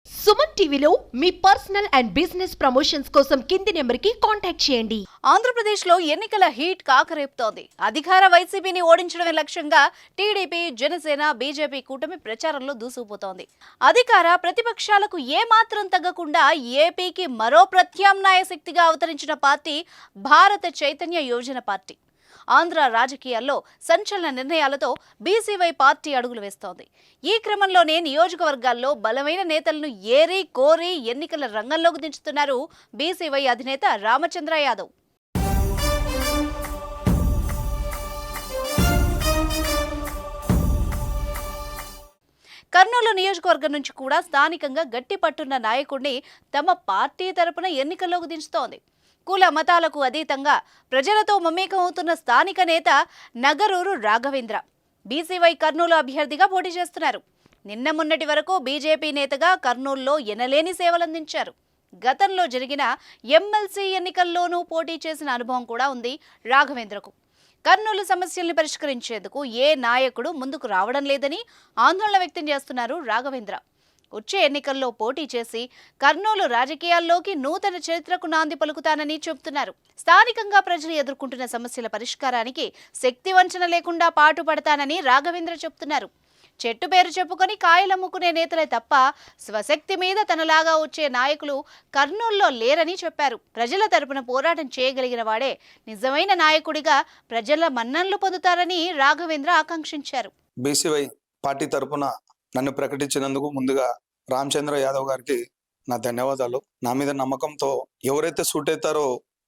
సుమన్ టీవీలో మీ personal and business promotions కోసం కింది నెంబర్కి కాంటాక్ట్ చేయండి. ఆంధ్రప్రదేశ్లో ఎన్నికల హీట్ కాకరేపుతోంది. అధికార వైసీపీని ఓడించడమే లక్ష్యంగా టీడీపీ, జనసేన, బీజేపీ కూటమి ప్రచారంలో దూసుకుపోతోంది. అధికార ప్రతిపక్షాలకు ఏమాత్రం తగ్గకుండా ఏపీకి మరో ప్రత్యామ్నాయ శక్తిగా అవతరించిన పార్టీ భారత చైతన్య యోజన పార్టీ. ఆంధ్ర రాజకీయాల్లో సంచలన నిర్ణయాలతో బీసీవై పార్టీ అడుగులు వేస్తోంది. ఈ క్రమంలోనే నియోజకవర్గాల్లో బలమైన నేతలను ఏరి కోరి ఎన్నికల రంగంలోకి దించుతున్నారు బీసీవై అధినేత రామచంద్ర యాదవ్. కర్నూలు నియోజకవర్గం నుంచి కూడా స్థానికంగా గట్టి పట్టున్న నాయకుడిని తమ పార్టీ తరపున ఎన్నికల్లోకి దించుతోంది. కుల మతాలకు అతీతంగా ప్రజలతో మమేకం అవుతున్న స్థానిక నేత నగరూరు రాఘవేంద్ర బీసీవై కర్నూలు అభ్యర్థిగా పోటీ చేస్తున్నారు. నిన్న మొన్నటి వరకు బీజేపీ నేతగా కర్నూలులో ఎనలేని సేవలందించారు. గతంలో జరిగిన ఎమ్మెల్సీ ఎన్నికల్లోనూ పోటీ చేసిన అనుభవం కూడా ఉంది రాఘవేంద్రకు. కర్నూలు సమస్యల్ని పరిష్కరించేందుకు ఏ నాయకుడు ముందుకు రావడం లేదని ఆందోళన వ్యక్తం చేస్తున్నారు రాఘవేంద్ర. వచ్చే ఎన్నికల్లో పోటీ చేసి కర్నూలు రాజకీయాల్లోకి నూతన చరిత్రకు నాంది పలుకుతానని చెబుతున్నారు. స్థానికంగా ప్రజలు ఎదుర్కొంటున్న సమస్యల పరిష్కారానికి శక్తి వంచన లేకుండా పాటుపడతానని రాఘవేంద్ర చెబుతున్నారు. చెట్టు పేరు చెప్పుకొని కాయలమ్ముకునే నేతలే తప్ప స్వశక్తి మీద తనలాగా వచ్చే నాయకులు కర్నూలులో లేరని చెప్పారు. ప్రజల తరపున పోరాటం చేయగలిగిన వాడే నిజమైన నాయకుడిగా ప్రజల మన్ననలు పొందుతారని రాఘవేంద్ర ఆకాంక్షించారు. బీసీవై పార్టీ తరపున నన్ను ప్రకటించినందుకు ముందుగా రామచంద్ర యాదవ్ గారికి నా ధన్యవాదాలు. నా మీద నమ్మకంతో ఎవరైతే సూట్ అవుతారో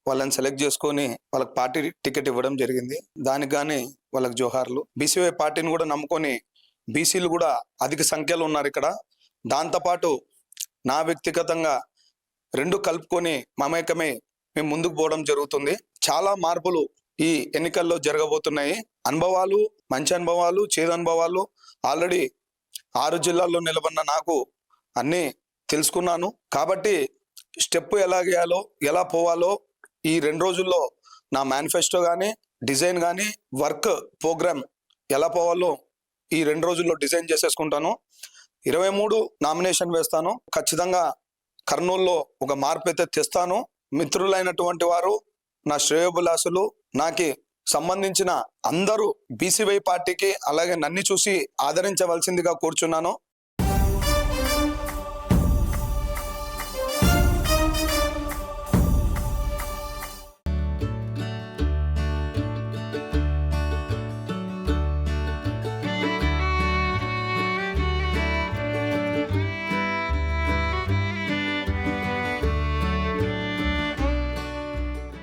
వాళ్ళని సెలెక్ట్ చేసుకొని వాళ్ళకి పార్టీ టికెట్ ఇవ్వడం జరిగింది. దానికి కానీ వాళ్ళకి జోహార్లు. బీసీవై పార్టీని కూడా నమ్ముకొని బీసీలు కూడా అధిక సంఖ్యలో ఉన్నారు ఇక్కడ. దాంతోపాటు నా వ్యక్తిగతంగా రెండు కలుపుకొని మమేకమై మేము ముందుకు పోవడం జరుగుతుంది. చాలా మార్పులు ఈ ఎన్నికల్లో జరగబోతున్నాయి. అనుభవాలు, మంచి అనుభవాలు, చేదు అనుభవాలు ఆల్రెడీ 6 జిల్లాల్లో నిలబడిన నాకు అన్నీ తెలుసుకున్నాను. కాబట్టి స్టెప్ ఎలా గేయాలో, ఎలా పోవాలో ఈ 2 రోజుల్లో నా మేనిఫెస్టో కానీ, డిజైన్ కానీ, వర్క్ ప్రోగ్రామ్ ఎలా పోవాలో ఈ 2 రోజుల్లో డిజైన్ చేసేసుకుంటాను. 23 నామినేషన్ వేస్తాను. ఖచ్చితంగా కర్నూలులో ఒక మార్పు అయితే తెస్తాను. మిత్రులైనటువంటి వారు, నా శ్రేయోభిలాషులు, నాకు సంబంధించిన అందరూ బీసీవై పార్టీకి అలాగే నన్ను చూసి ఆదరించవలసిందిగా కోరుచున్నాను.